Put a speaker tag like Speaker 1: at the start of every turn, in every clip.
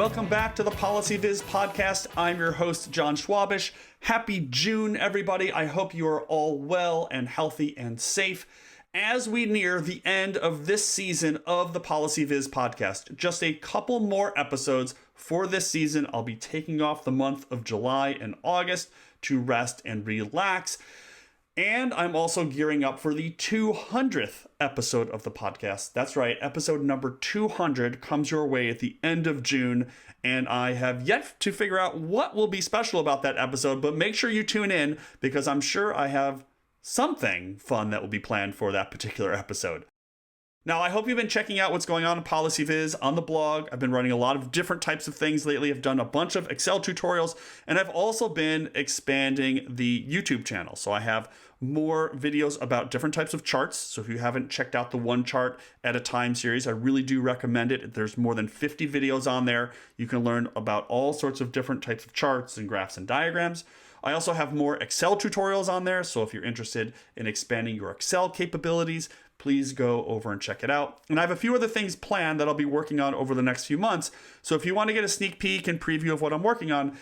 Speaker 1: Welcome back to the PolicyViz podcast. I'm your host, John Schwabish. Happy June, everybody. I hope you are all well and healthy and safe as we near the end of this season of the PolicyViz podcast. Just a couple more episodes for this season. I'll be taking off the month of July and August to rest and relax. And I'm also gearing up for the 200th episode of the podcast. That's right, episode number 200 comes your way at the end of June, and I have yet to figure out what will be special about that episode, but make sure you tune in because I'm sure I have something fun that will be planned for that particular episode. Now, I hope you've been checking out what's going on in PolicyViz on the blog. I've been running a lot of different types of things lately. I've done a bunch of Excel tutorials, and I've also been expanding the YouTube channel. So I have more videos about different types of charts. So if you haven't checked out the One Chart at a Time series, I really do recommend it. There's more than 50 videos on there. You can learn about all sorts of different types of charts and graphs and diagrams. I also have more Excel tutorials on there. So if you're interested in expanding your Excel capabilities, please go over and check it out. And I have a few other things planned that I'll be working on over the next few months. So if you want to get a sneak peek and preview of what I'm working on,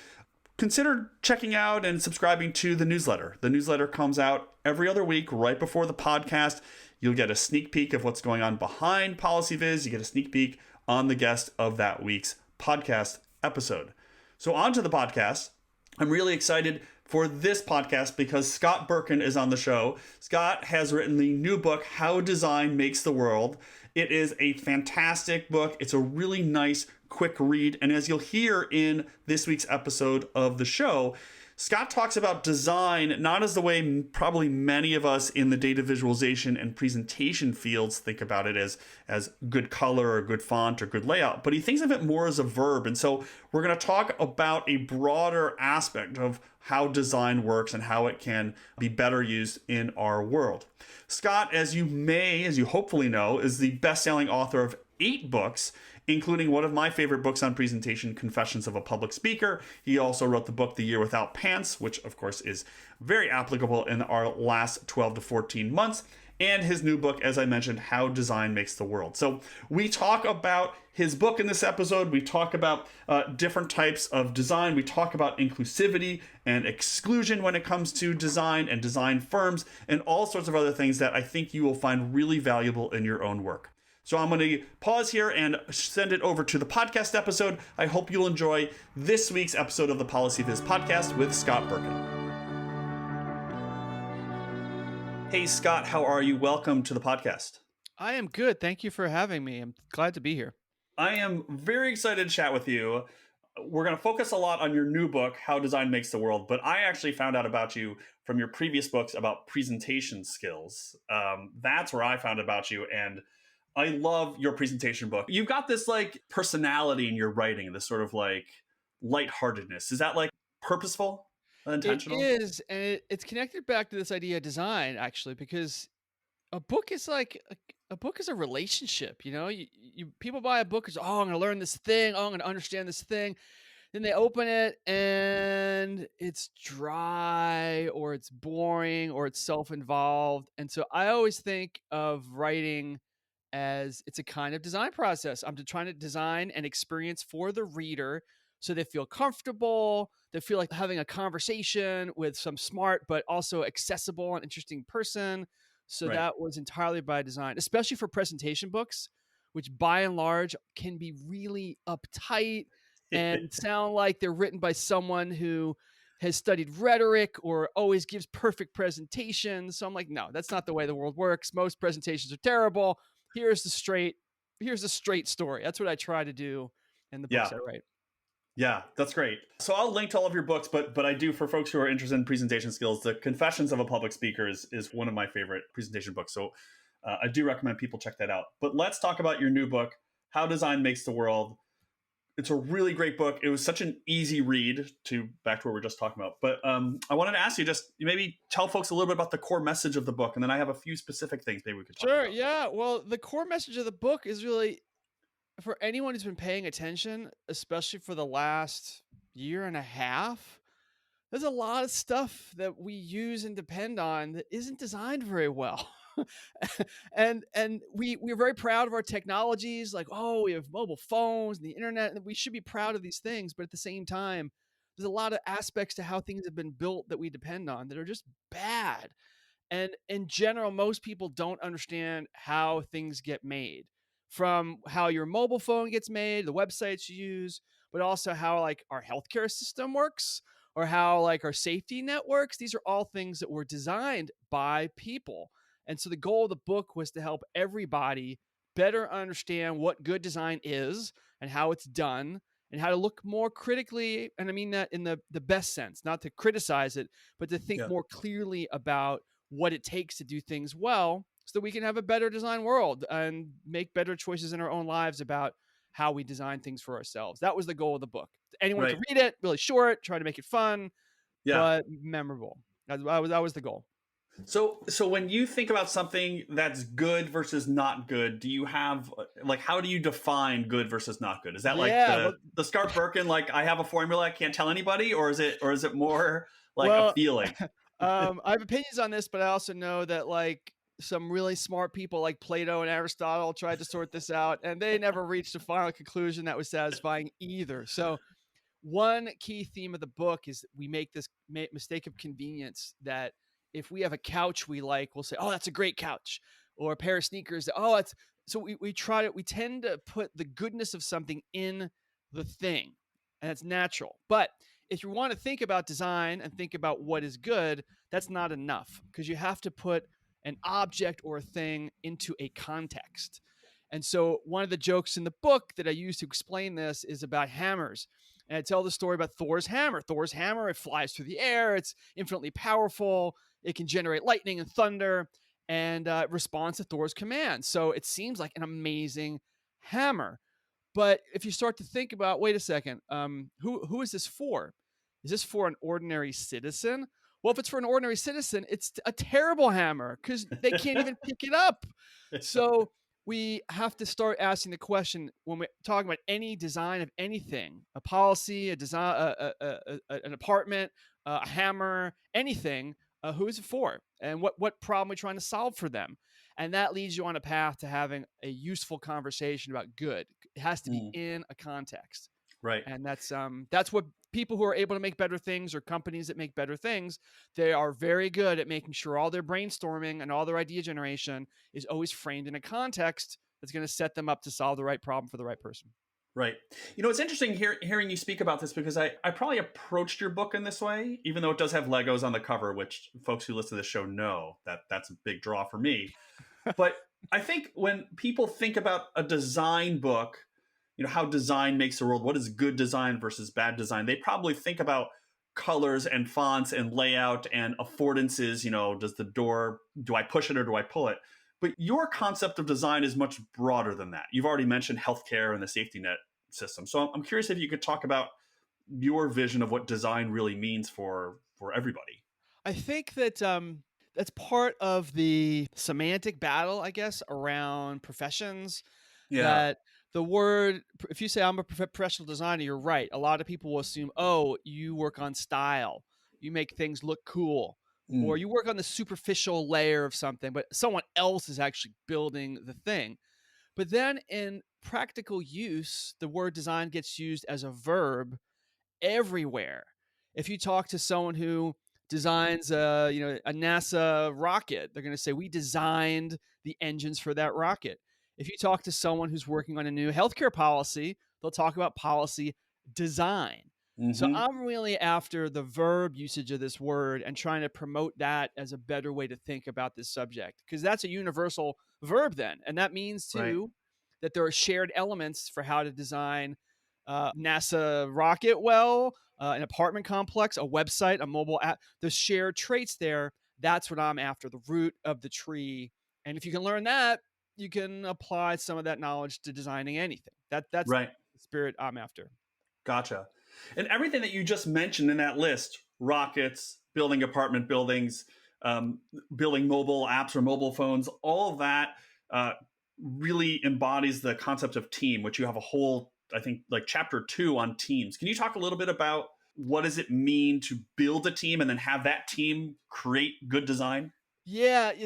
Speaker 1: consider checking out and subscribing to the newsletter. The newsletter comes out every other week right before the podcast. You'll get a sneak peek of what's going on behind PolicyViz. You get a sneak peek on the guest of that week's podcast episode. So on to the podcast. I'm really excited for this podcast because Scott Berkun is on the show. Scott has written the new book, How Design Makes the World. It is a fantastic book. It's a really nice, quick read. And as you'll hear in this week's episode of the show, Scott talks about design not as the way probably many of us in the data visualization and presentation fields think about it as good color or good font or good layout, but he thinks of it more as a verb. And so we're going to talk about a broader aspect of how design works and how it can be better used in our world. Scott, as you hopefully know, is the best-selling author of 8 books, including one of my favorite books on presentation, Confessions of a Public Speaker. He also wrote the book, The Year Without Pants, which of course is very applicable in our last 12 to 14 months. And his new book, as I mentioned, How Design Makes the World. So we talk about his book in this episode. We talk about different types of design. We talk about inclusivity and exclusion when it comes to design and design firms and all sorts of other things that I think you will find really valuable in your own work. So I'm going to pause here and send it over to the podcast episode. I hope you'll enjoy this week's episode of the PolicyViz podcast with Scott Berkun. Hey, Scott, how are you? Welcome to the podcast.
Speaker 2: I am good. Thank you for having me. I'm glad to be here.
Speaker 1: I am very excited to chat with you. We're going to focus a lot on your new book, How Design Makes the World, but I actually found out about you from your previous books about presentation skills. That's where I found about you, and I love your presentation book. You've got this like personality in your writing, this sort of like lightheartedness. Is that like purposeful? Intentional?
Speaker 2: It is, and it's connected back to this idea of design, actually, because a book is like a book is a relationship. You know, you people buy a book because I'm going to learn this thing. I'm going to understand this thing. Then they open it and it's dry, or it's boring, or it's self-involved. And so I always think of writing as it's a kind of design process. I'm trying to design an experience for the reader so they feel comfortable, they feel like having a conversation with some smart but also accessible and interesting person. So that was entirely by design, especially for presentation books, which by and large can be really uptight and sound like they're written by someone who has studied rhetoric or always gives perfect presentations. So I'm like, no, that's not the way the world works. Most presentations are terrible. Here's the straight story. That's what I try to do in the books I write.
Speaker 1: Yeah, that's great. So I'll link to all of your books, but I do, for folks who are interested in presentation skills, the Confessions of a Public Speaker is one of my favorite presentation books. So I do recommend people check that out. But let's talk about your new book, How Design Makes the World. It's a really great book. It was such an easy read, back to what we were just talking about. But I wanted to ask you, just maybe tell folks a little bit about the core message of the book, and then I have a few specific things maybe we could talk about.
Speaker 2: Sure, yeah. Well, the core message of the book is really, for anyone who's been paying attention, especially for the last year and a half, there's a lot of stuff that we use and depend on that isn't designed very well. and we're very proud of our technologies, like, oh, we have mobile phones and the internet, and we should be proud of these things. But at the same time, there's a lot of aspects to how things have been built that we depend on that are just bad. And in general, most people don't understand how things get made, from how your mobile phone gets made, the websites you use, but also how like our healthcare system works or how like our safety net works. These are all things that were designed by people. And so the goal of the book was to help everybody better understand what good design is and how it's done and how to look more critically. And I mean that in the best sense, not to criticize it, but to think
Speaker 1: Yeah.
Speaker 2: more clearly about what it takes to do things well so that we can have a better design world and make better choices in our own lives about how we design things for ourselves. That was the goal of the book. Anyone
Speaker 1: Right.
Speaker 2: could read it, really short, try to make it fun,
Speaker 1: Yeah.
Speaker 2: but memorable. That was the goal.
Speaker 1: So when you think about something that's good versus not good, do you have like how do you define good versus not good? Is that like
Speaker 2: Yeah.
Speaker 1: the Scott Berkun, like I have a formula I can't tell anybody, or is it more like a
Speaker 2: Well,
Speaker 1: feeling?
Speaker 2: I have opinions on this, but I also know that like some really smart people like Plato and Aristotle tried to sort this out, and they never reached a final conclusion that was satisfying either. So one key theme of the book is we make this mistake of convenience that if we have a couch we like, we'll say, oh, that's a great couch, or a pair of sneakers. Oh, that's so we tend to put the goodness of something in the thing, and it's natural. But if you want to think about design and think about what is good, that's not enough because you have to put an object or a thing into a context. And so one of the jokes in the book that I use to explain this is about hammers. And I tell the story about Thor's hammer. Thor's hammer, it flies through the air. It's infinitely powerful. It can generate lightning and thunder and responds to Thor's command. So it seems like an amazing hammer. But if you start to think about, wait a second, who is this for? Is this for an ordinary citizen? Well, if it's for an ordinary citizen, it's a terrible hammer because they can't even pick it up. So we have to start asking the question when we're talking about any design of anything, a policy, a design, an apartment, a hammer, anything, who is it for? And what problem are we trying to solve for them? And that leads you on a path to having a useful conversation about good. It has to be in a context.
Speaker 1: Right.
Speaker 2: And that's what people who are able to make better things or companies that make better things, they are very good at making sure all their brainstorming and all their idea generation is always framed in a context that's going to set them up to solve the right problem for the right person.
Speaker 1: Right. You know, it's interesting hearing you speak about this because I probably approached your book in this way, even though it does have Legos on the cover, which folks who listen to this show know that that's a big draw for me. But I think when people think about a design book, you know, how design makes the world, what is good design versus bad design, they probably think about colors and fonts and layout and affordances. You know, does the door, do I push it or do I pull it? But your concept of design is much broader than that. You've already mentioned healthcare and the safety net system. So I'm curious if you could talk about your vision of what design really means for everybody.
Speaker 2: I think that that's part of the semantic battle, I guess, around professions.
Speaker 1: Yeah.
Speaker 2: That the word, if you say I'm a professional designer, you're right. A lot of people will assume, oh, you work on style, you make things look cool, or you work on the superficial layer of something, but someone else is actually building the thing. But then in practical use, the word design gets used as a verb everywhere. If you talk to someone who designs a NASA rocket, they're going to say, we designed the engines for that rocket. If you talk to someone who's working on a new healthcare policy, they'll talk about policy design. So I'm really after the verb usage of this word and trying to promote that as a better way to think about this subject, because that's a universal verb then. And that means too that there are shared elements for how to design NASA rocket well, an apartment complex, a website, a mobile app. The shared traits there, that's what I'm after, the root of the tree. And if you can learn that, you can apply some of that knowledge to designing anything. That's the spirit I'm after.
Speaker 1: Gotcha. And everything that you just mentioned in that list, rockets, building apartment buildings, building mobile apps or mobile phones, all of that really embodies the concept of team, which you have a whole, I think, like chapter 2 on teams. Can you talk a little bit about what does it mean to build a team and then have that team create good design?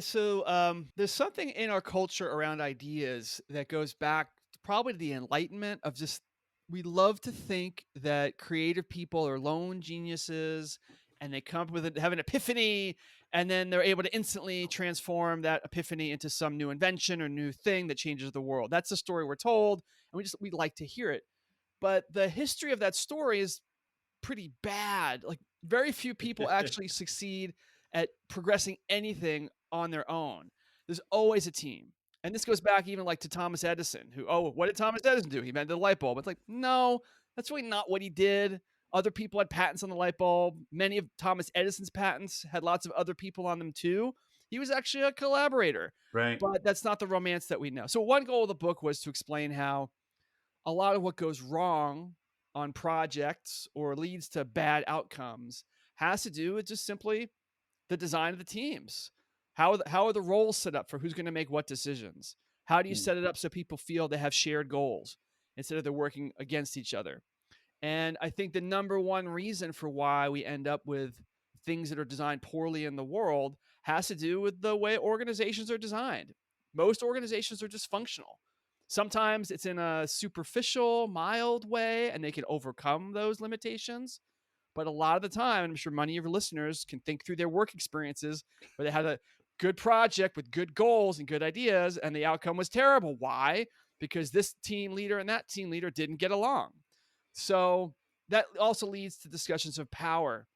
Speaker 2: So there's something in our culture around ideas that goes back probably to the Enlightenment of just we love to think that creative people are lone geniuses and they come up with it, have an epiphany, and then they're able to instantly transform that epiphany into some new invention or new thing that changes the world. That's the story we're told, and we like to hear it. But the history of that story is pretty bad. Like very few people actually succeed at progressing anything on their own. There's always a team. And this goes back even like to Thomas Edison, who, oh, what did Thomas Edison do? He invented the light bulb. It's like, no, that's really not what he did. Other people had patents on the light bulb. Many of Thomas Edison's patents had lots of other people on them too. He was actually a collaborator,
Speaker 1: Right.
Speaker 2: but that's not the romance that we know. So one goal of the book was to explain how a lot of what goes wrong on projects or leads to bad outcomes has to do with just simply the design of the teams. How are the roles set up for who's going to make what decisions? How do you
Speaker 1: Mm.
Speaker 2: set it up so people feel they have shared goals instead of they're working against each other? And I think the number one reason for why we end up with things that are designed poorly in the world has to do with the way organizations are designed. Most organizations are dysfunctional. Sometimes it's in a superficial, mild way, and they can overcome those limitations. But a lot of the time, I'm sure many of your listeners can think through their work experiences where they had a good project with good goals and good ideas, and the outcome was terrible. Why? Because this team leader and that team leader didn't get along. So that also leads to discussions of power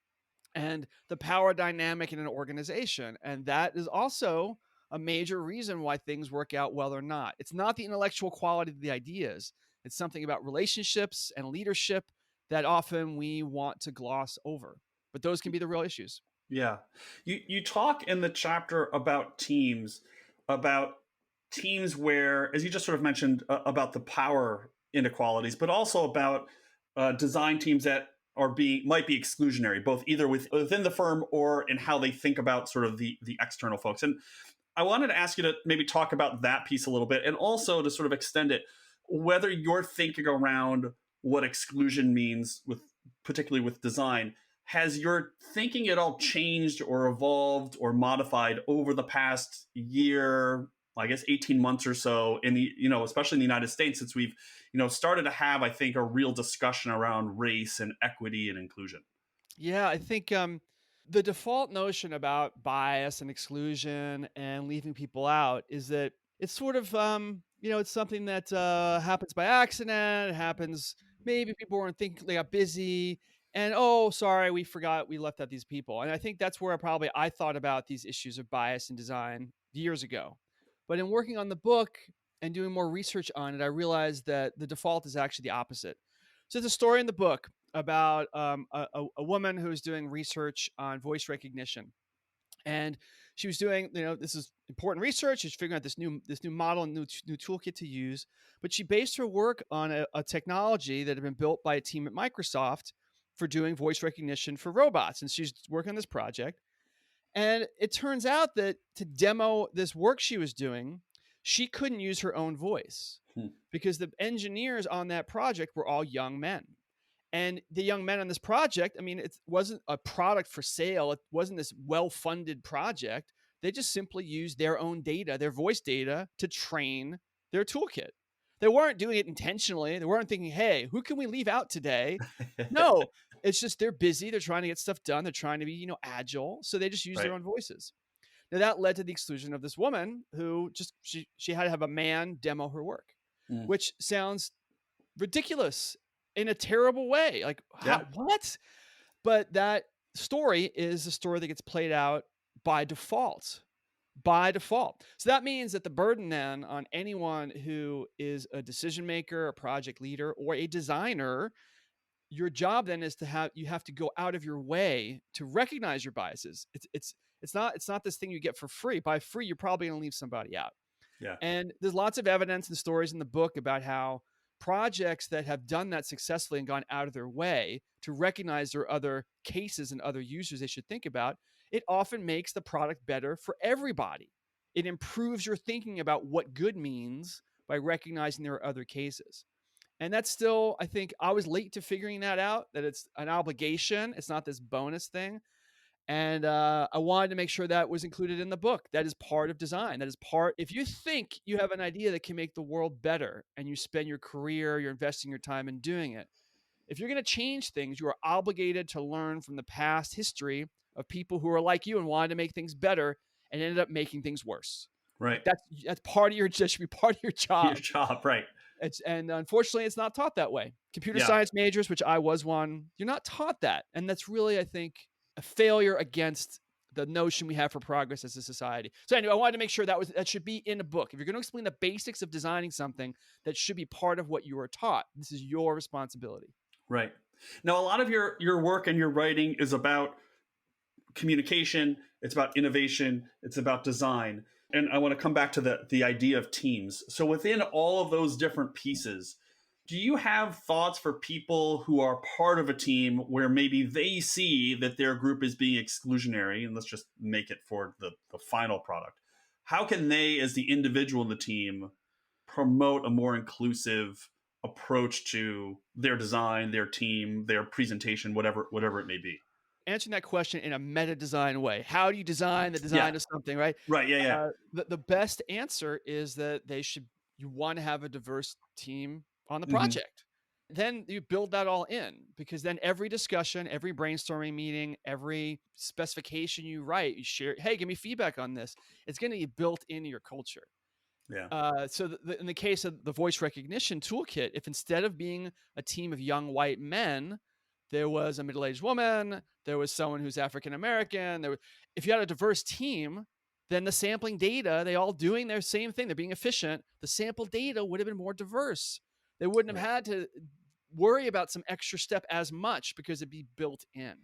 Speaker 2: and the power dynamic in an organization. And that is also a major reason why things work out well or not. It's not the intellectual quality of the ideas, it's something about relationships and leadership that often we want to gloss over. But those can be the real issues.
Speaker 1: Yeah. You talk in the chapter about teams where, as you just sort of mentioned, about the power inequalities, but also about design teams that are being might be exclusionary, both either within the firm or in how they think about sort of the external folks. And I wanted to ask you to maybe talk about that piece a little bit, and also to sort of extend it, whether you're thinking around what exclusion means with particularly with design. Has your thinking at all changed or evolved or modified over the past year, I guess 18 months or so, in the, especially in the United States, since we've, started to have, I think, a real discussion around race and equity and inclusion?
Speaker 2: Yeah, I think the default notion about bias and exclusion and leaving people out is that it's sort of, it's something that happens by accident. It happens, maybe people weren't thinking, they got busy. And oh, sorry, we forgot we left out these people. And I think that's where I thought about these issues of bias in design years ago. But in working on the book and doing more research on it, I realized that the default is actually the opposite. So there's a story in the book about a woman who's doing research on voice recognition, and she was doing, this is important research. She's figuring out this new model and new toolkit to use, but she based her work on a technology that had been built by a team at Microsoft for doing voice recognition for robots, and she's working on this project. And it turns out that to demo this work she was doing, she couldn't use her own voice
Speaker 1: Hmm.
Speaker 2: because the engineers on that project were all young men. And the young men on this project, I mean, it wasn't a product for sale. It wasn't this well-funded project. They just simply used their own data, their voice data, to train their toolkit. They weren't doing it intentionally. They weren't thinking, hey, who can we leave out today? No, it's just they're busy. They're trying to get stuff done. They're trying to be, agile. So they just use their
Speaker 1: Right.
Speaker 2: own voices. Now that led to the exclusion of this woman who just she had to have a man demo her work,
Speaker 1: Mm.
Speaker 2: which sounds ridiculous in a terrible way. Like,
Speaker 1: Yeah.
Speaker 2: what? But that story is a story that gets played out by default. By default. So that means that the burden then on anyone who is a decision maker, a project leader, or a designer, your job then is you have to go out of your way to recognize your biases. It's not this thing you get for free. By free, you're probably going to leave somebody out.
Speaker 1: Yeah.
Speaker 2: And there's lots of evidence and stories in the book about how projects that have done that successfully and gone out of their way to recognize there are other cases and other users they should think about, it often makes the product better for everybody. It improves your thinking about what good means by recognizing there are other cases. And that's still, I think, I was late to figuring that out, that it's an obligation. It's not this bonus thing. And I wanted to make sure that was included in the book. That is part of design. That is part. If you think you have an idea that can make the world better and you spend your career, you're investing your time in doing it, if you're going to change things, you are obligated to learn from the past history of people who are like you and wanted to make things better and ended up making things worse.
Speaker 1: Right.
Speaker 2: That's part of that should be part of your job.
Speaker 1: Your job, right.
Speaker 2: And unfortunately, it's not taught that way. Computer
Speaker 1: Yeah.
Speaker 2: science majors, which I was one, you're not taught that. And that's really, I think, a failure against the notion we have for progress as a society. So anyway, I wanted to make sure that should be in a book. If you're going to explain the basics of designing something, that should be part of what you are taught. This is your responsibility.
Speaker 1: Right. Now, a lot of your work and your writing is about communication, it's about innovation, it's about design. And I want to come back to the idea of teams. So within all of those different pieces, do you have thoughts for people who are part of a team where maybe they see that their group is being exclusionary, and let's just make it for the final product? How can they, as the individual in the team, promote a more inclusive approach to their design, their team, their presentation, whatever it may be?
Speaker 2: Answering that question in a meta design way. How do you design the design of something, right?
Speaker 1: Right. Yeah.
Speaker 2: The best answer is that you want to have a diverse team on the
Speaker 1: Mhm.
Speaker 2: project. Then you build that all in, because then every discussion, every brainstorming meeting, every specification you write, you share, hey, give me feedback on this. It's going to be built into your culture.
Speaker 1: Yeah.
Speaker 2: So in the case of the voice recognition toolkit, if instead of being a team of young white men, there was a middle-aged woman, there was someone who's African-American, if you had a diverse team, then the sampling data, they all doing their same thing, they're being efficient, the sample data would have been more diverse. They wouldn't have had to worry about some extra step as much because it'd be built in.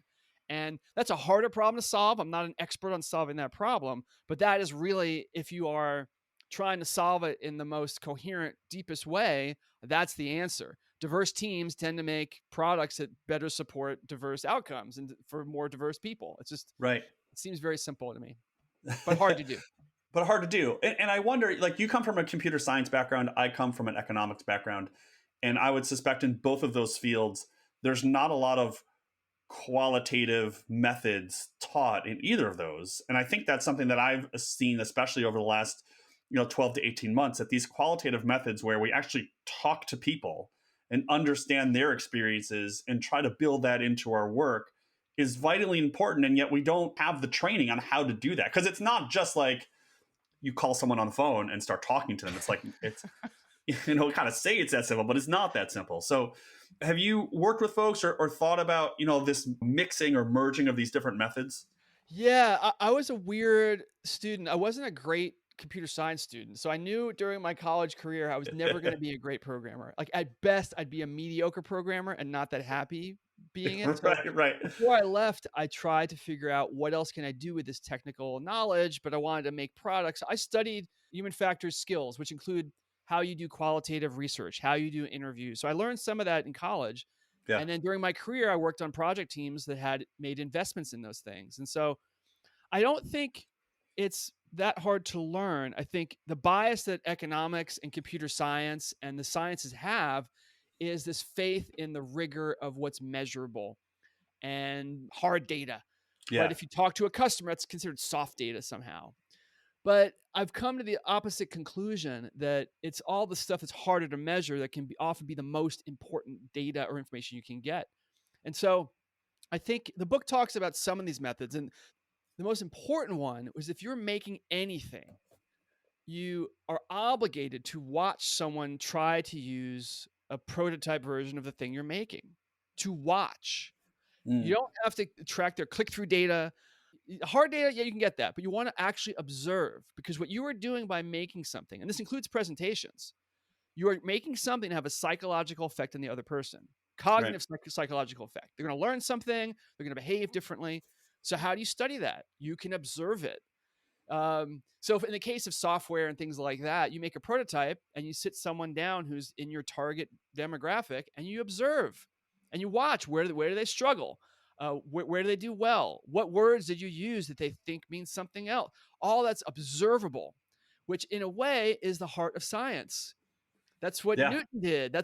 Speaker 2: And that's a harder problem to solve. I'm not an expert on solving that problem, but that is really, if you are trying to solve it in the most coherent, deepest way, that's the answer. Diverse teams tend to make products that better support diverse outcomes and for more diverse people. It's just,
Speaker 1: Right.
Speaker 2: it seems very simple to me, but hard to do.
Speaker 1: But hard to do. And I wonder, like, you come from a computer science background, I come from an economics background. And I would suspect in both of those fields, there's not a lot of qualitative methods taught in either of those. And I think that's something that I've seen, especially over the last 12 to 18 months, that these qualitative methods where we actually talk to people and understand their experiences and try to build that into our work is vitally important. And yet we don't have the training on how to do that. Because it's not just like you call someone on the phone and start talking to them. It's like, it's, kind of say it's that simple, but it's not that simple. So have you worked with folks or thought about, this mixing or merging of these different methods?
Speaker 2: Yeah, I was a weird student. I wasn't a great computer science student. So I knew during my college career, I was never going to be a great programmer. Like at best, I'd be a mediocre programmer and not that happy being it. So
Speaker 1: Right.
Speaker 2: before I left, I tried to figure out what else can I do with this technical knowledge, but I wanted to make products. I studied human factors skills, which include how you do qualitative research, how you do interviews. So I learned some of that in college.
Speaker 1: Yeah.
Speaker 2: And then during my career, I worked on project teams that had made investments in those things. And so I don't think it's that hard to learn. I think the bias that economics and computer science and the sciences have is this faith in the rigor of what's measurable and hard data.
Speaker 1: Yeah.
Speaker 2: But if you talk to a customer, it's considered soft data somehow. But I've come to the opposite conclusion that it's all the stuff that's harder to measure that can often be the most important data or information you can get. And so I think the book talks about some of these methods. And the most important one was if you're making anything, you are obligated to watch someone try to use a prototype version of the thing you're making. To watch. You don't have to track their click-through data. Hard data, yeah, you can get that, but you want to actually observe, because what you are doing by making something, and this includes presentations, you are making something to have a psychological effect on the other person. Cognitive psychological effect. They're going to learn something. They're going to behave differently. So how do you study that? You can observe it. So if in the case of software and things like that, you make a prototype and you sit someone down who's in your target demographic and you observe and you watch where do they struggle? Where do they do well? What words did you use that they think means something else? All that's observable, which in a way is the heart of science. That's what Newton did.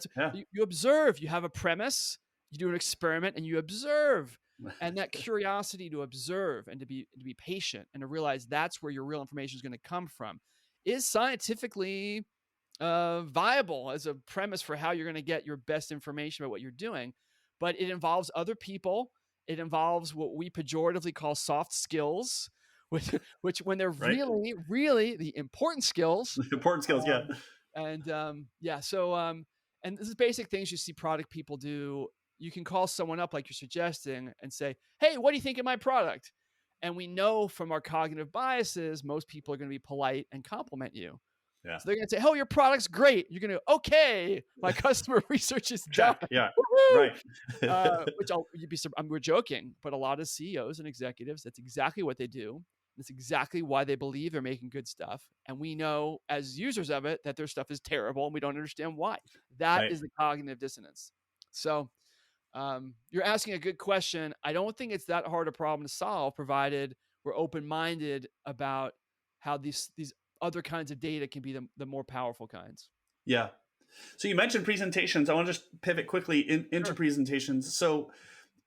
Speaker 2: You observe, you have a premise, You do an experiment and you observe. And that curiosity to observe and to be patient and to realize that's where your real information is going to come from is scientifically viable as a premise for how you're going to get your best information about what you're doing. But it involves other people. It involves what we pejoratively call soft skills, which when they're
Speaker 1: Right.
Speaker 2: really, really the important skills.
Speaker 1: Important skills, yeah.
Speaker 2: And this is basic things you see product people do. You can call someone up like you're suggesting and say, hey, what do you think of my product? And we know from our cognitive biases, most people are going to be polite and compliment you.
Speaker 1: Yeah.
Speaker 2: So they're going to say, oh, your product's great. You're going to, okay, my customer research is done.
Speaker 1: Check. Yeah.
Speaker 2: Woo-hoo!
Speaker 1: Right.
Speaker 2: We're joking, but a lot of CEOs and executives, that's exactly what they do. That's exactly why they believe they're making good stuff. And we know as users of it that their stuff is terrible and we don't understand why. That
Speaker 1: Right.
Speaker 2: is the cognitive dissonance. So you're asking a good question. I don't think it's that hard a problem to solve, provided we're open-minded about how these other kinds of data can be the more powerful kinds.
Speaker 1: Yeah. So you mentioned presentations. I want to just pivot quickly into
Speaker 2: Sure.
Speaker 1: presentations. So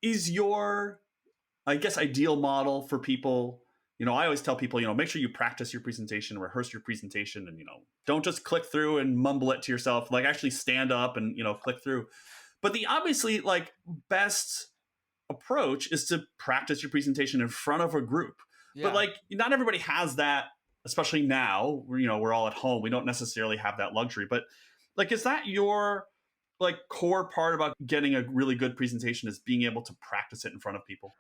Speaker 1: is your, I guess, ideal model for people, I always tell people, make sure you practice your presentation, rehearse your presentation, and, don't just click through and mumble it to yourself, like actually stand up and, click through. But the obviously best approach is to practice your presentation in front of a group.
Speaker 2: Yeah.
Speaker 1: But not everybody has that, especially now, we're all at home. We don't necessarily have that luxury. But is that your core part about getting a really good presentation, is being able to practice it in front of people?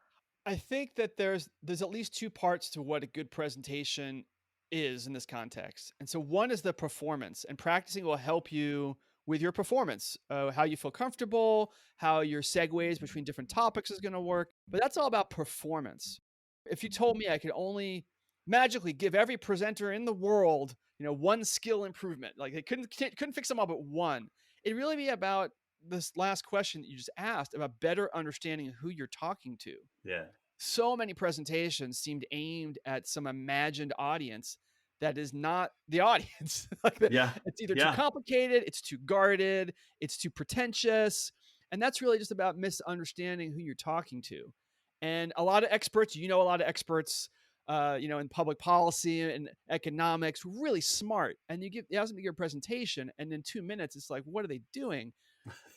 Speaker 2: I think that there's at least two parts to what a good presentation is in this context. And so one is the performance, and practicing will help you with your performance, how you feel comfortable, how your segues between different topics is going to work. But that's all about performance. If you told me I could only magically give every presenter in the world, one skill improvement, like they couldn't fix them all but one, it'd really be about this last question that you just asked about better understanding who you're talking to.
Speaker 1: Yeah.
Speaker 2: So many presentations seemed aimed at some imagined audience that is not the audience. It's either too complicated, it's too guarded, it's too pretentious. And that's really just about misunderstanding who you're talking to. And a lot of experts, a lot of experts, in public policy and economics, really smart. And you ask them to give a presentation, and in 2 minutes, it's like, what are they doing?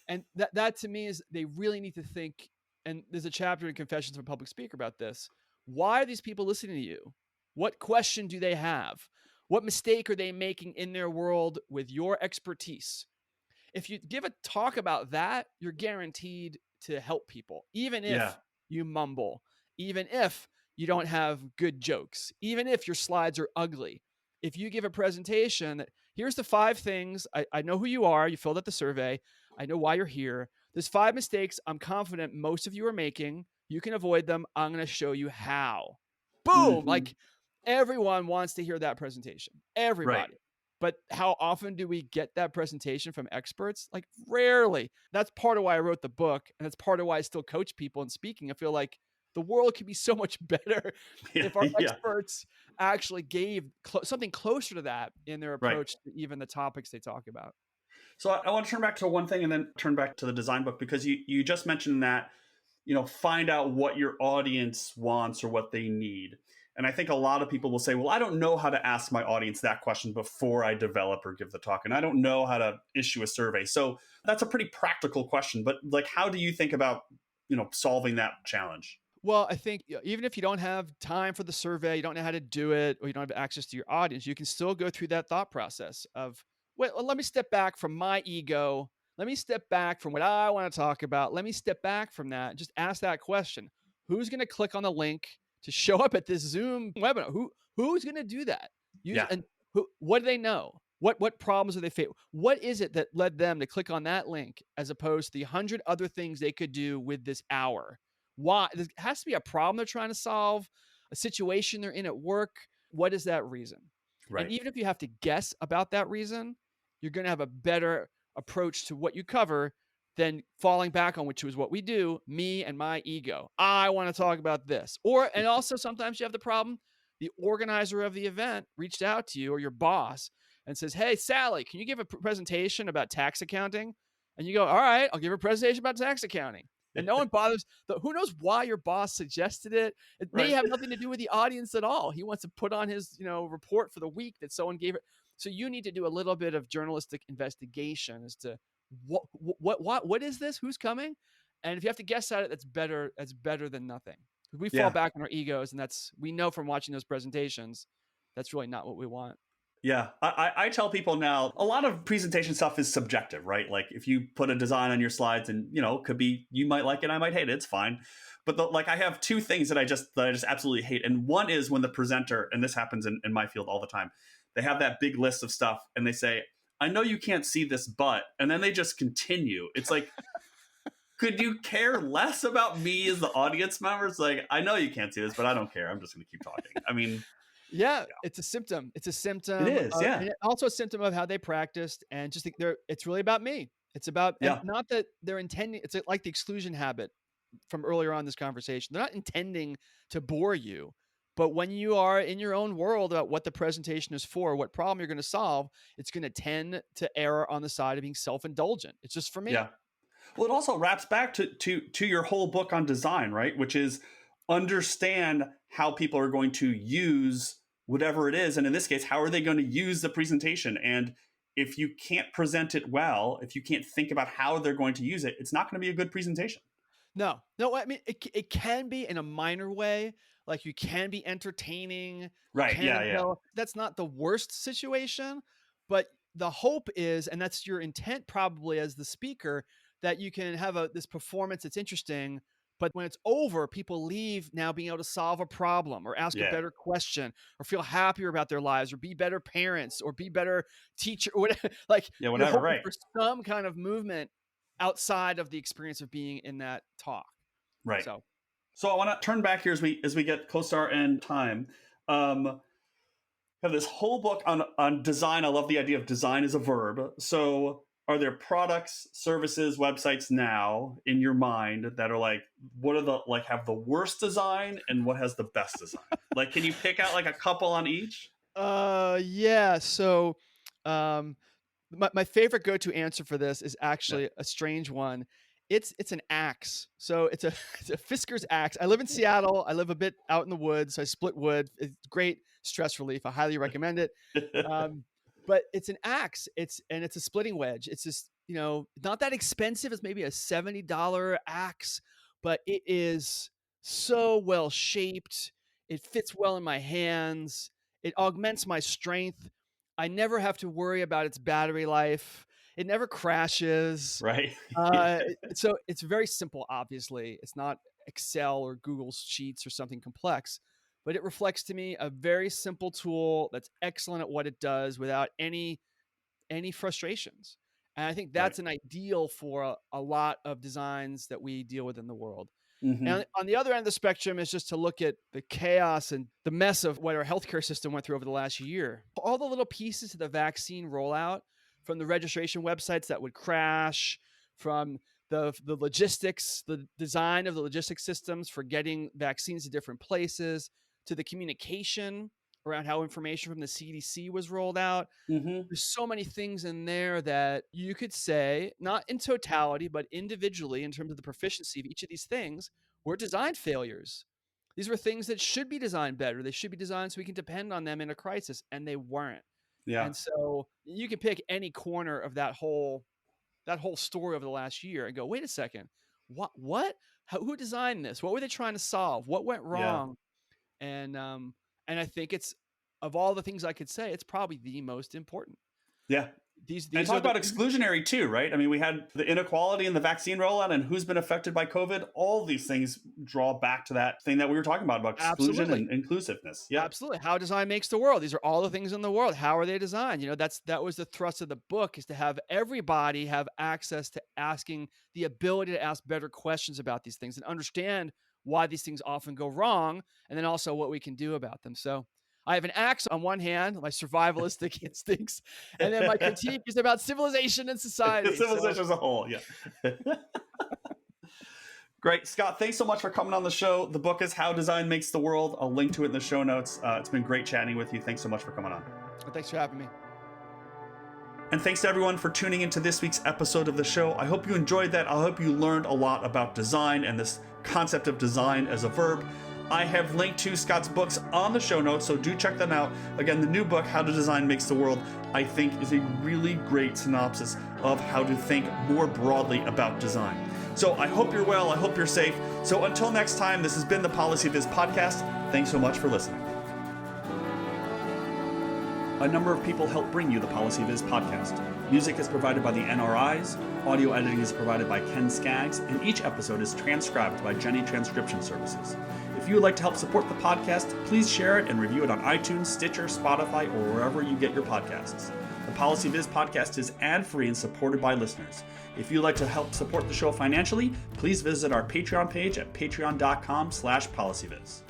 Speaker 2: And that to me is, they really need to think. And there's a chapter in Confessions of a Public Speaker about this. Why are these people listening to you? What question do they have? What mistake are they making in their world with your expertise? If you give a talk about that, you're guaranteed to help people, even if you mumble, even if you don't have good jokes, even if your slides are ugly. If you give a presentation that, here's the 5 things, I know who you are, you filled out the survey, I know why you're here. There's 5 mistakes I'm confident most of you are making. You can avoid them. I'm going to show you how. Boom!
Speaker 1: Mm-hmm.
Speaker 2: Everyone wants to hear that presentation. Everybody.
Speaker 1: Right.
Speaker 2: But how often do we get that presentation from experts? Rarely. That's part of why I wrote the book, and that's part of why I still coach people in speaking. I feel like the world could be so much better if our experts actually gave something closer to that in their approach to even the topics they talk about.
Speaker 1: So I want to turn back to one thing and then turn back to the design book, because you just mentioned that, find out what your audience wants or what they need. And I think a lot of people will say, well, I don't know how to ask my audience that question before I develop or give the talk. And I don't know how to issue a survey. So that's a pretty practical question. But how do you think about, solving that challenge?
Speaker 2: Well, I think even if you don't have time for the survey, you don't know how to do it, or you don't have access to your audience, you can still go through that thought process of, well, let me step back from my ego. Let me step back from what I want to talk about. Let me step back from that and just ask that question. Who's going to click on the link to show up at this Zoom webinar? Who's going to do that? And what do they know? What problems are they facing? What is it that led them to click on that link as opposed to the 100 other things they could do with this hour? Why? There has to be a problem they're trying to solve, a situation they're in at work. What is that reason?
Speaker 1: Right.
Speaker 2: And even if you have to guess about that reason, you're going to have a better approach to what you cover than falling back on, which was what we do, me and my ego. I want to talk about this. And also sometimes you have the problem, the organizer of the event reached out to you or your boss and says, hey, Sally, can you give a presentation about tax accounting? And you go, all right, I'll give a presentation about tax accounting. And no one bothers. Who knows why your boss suggested it? It may
Speaker 1: Right.
Speaker 2: have nothing to do with the audience at all. He wants to put on his, report for the week that someone gave it. So you need to do a little bit of journalistic investigation as to what is this? Who's coming? And if you have to guess at it, that's better. That's better than nothing. We fall
Speaker 1: Yeah.
Speaker 2: back on our egos, and we know from watching those presentations, that's really not what we want.
Speaker 1: Yeah, I tell people now, a lot of presentation stuff is subjective, right? Like if you put a design on your slides and, it could be, you might like it, I might hate it, it's fine. But I have two things that I just absolutely hate. And one is when the presenter, and this happens in my field all the time, they have that big list of stuff and they say, I know you can't see this, but, and then they just continue. It's like, could you care less about me as the audience member? It's like, I know you can't see this, but I don't care. I'm just going to keep talking. I mean,
Speaker 2: yeah, it's a symptom. It's a symptom.
Speaker 1: It is, yeah.
Speaker 2: And also a symptom of how they practiced, and just think it's really about me. It's about, and not that they're intending. It's like the exclusion habit from earlier on in this conversation. They're not intending to bore you, but when you are in your own world about what the presentation is for, what problem you're going to solve, it's going to tend to err on the side of being self-indulgent. It's just for me.
Speaker 1: Yeah. Well, it also wraps back to your whole book on design, right? Which is understand how people are going to use whatever it is. And in this case, how are they going to use the presentation? And if you can't present it well, if you can't think about how they're going to use it, it's not going to be a good presentation.
Speaker 2: No, I mean, it can be in a minor way. Like you can be entertaining.
Speaker 1: Right. Yeah.
Speaker 2: That's not the worst situation, but the hope is, and that's your intent probably as the speaker, that you can have this performance that's interesting, but when it's over, people leave now being able to solve a problem or ask a better question or feel happier about their lives or be better parents or be better teacher or whatever.
Speaker 1: Whatever, right.
Speaker 2: For some kind of movement outside of the experience of being in that talk.
Speaker 1: Right. So I want to turn back here as we get close to our end time. Have this whole book on design. I love the idea of design as a verb. So are there products, services, websites now in your mind that are like, what are have the worst design and what has the best design? Can you pick out a couple on each?
Speaker 2: Yeah. So, my favorite go-to answer for this is actually a strange one. It's an axe. So it's a Fisker's axe. I live in Seattle. I live a bit out in the woods. So I split wood. It's great stress relief. I highly recommend it. But it's an axe. It's a splitting wedge. It's just, not that expensive. It's maybe a $70 axe, but it is so well shaped. It fits well in my hands. It augments my strength. I never have to worry about its battery life. It never crashes.
Speaker 1: Right.
Speaker 2: So it's very simple, obviously. It's not Excel or Google Sheets or something complex, but it reflects to me a very simple tool that's excellent at what it does without any frustrations. And I think that's an ideal for a lot of designs that we deal with in the world. Mm-hmm. And on the other end of the spectrum is just to look at the chaos and the mess of what our healthcare system went through over the last year. All the little pieces of the vaccine rollout, from the registration websites that would crash, from the logistics, the design of the logistics systems for getting vaccines to different places, to the communication around how information from the CDC was rolled out. Mm-hmm. There's so many things in there that you could say, not in totality, but individually in terms of the proficiency of each of these things, were design failures. These were things that should be designed better. They should be designed so we can depend on them in a crisis, and they weren't. Yeah. And so you can pick any corner of that whole story over the last year and go, wait a second, what? Who designed this? What were they trying to solve? What went wrong? Yeah. And I think it's, of all the things I could say, it's probably the most important. Yeah. These
Speaker 1: and talk about exclusionary too, right? I mean, we had the inequality in the vaccine rollout and who's been affected by COVID. All these things draw back to that thing that we were talking about exclusion and inclusiveness. Yeah,
Speaker 2: absolutely. How design makes the world. These are all the things in the world. How are they designed? That was the thrust of the book, is to have everybody have access to asking, the ability to ask better questions about these things and understand why these things often go wrong, and then also what we can do about them. So I have an axe on one hand, my survivalistic instincts, and then my critique is about civilization and society.
Speaker 1: Civilization as a whole, yeah. Great. Scott, thanks so much for coming on the show. The book is How Design Makes the World. I'll link to it in the show notes. It's been great chatting with you. Thanks so much for coming on.
Speaker 2: Well, thanks for having me.
Speaker 1: And thanks to everyone for tuning into this week's episode of the show. I hope you enjoyed that. I hope you learned a lot about design and this concept of design as a verb. I have linked to Scott's books on the show notes, so do check them out. Again, the new book, How to Design Makes the World, I think is a really great synopsis of how to think more broadly about design. So I hope you're well, I hope you're safe. So until next time, this has been the PolicyViz podcast. Thanks so much for listening. A number of people help bring you the PolicyViz podcast. Music is provided by the NRIs, audio editing is provided by Ken Skaggs, and each episode is transcribed by Jenny Transcription Services. If you would like to help support the podcast, please share it and review it on iTunes, Stitcher, Spotify, or wherever you get your podcasts. The PolicyViz podcast is ad-free and supported by listeners. If you'd like to help support the show financially, please visit our Patreon page at patreon.com/PolicyViz.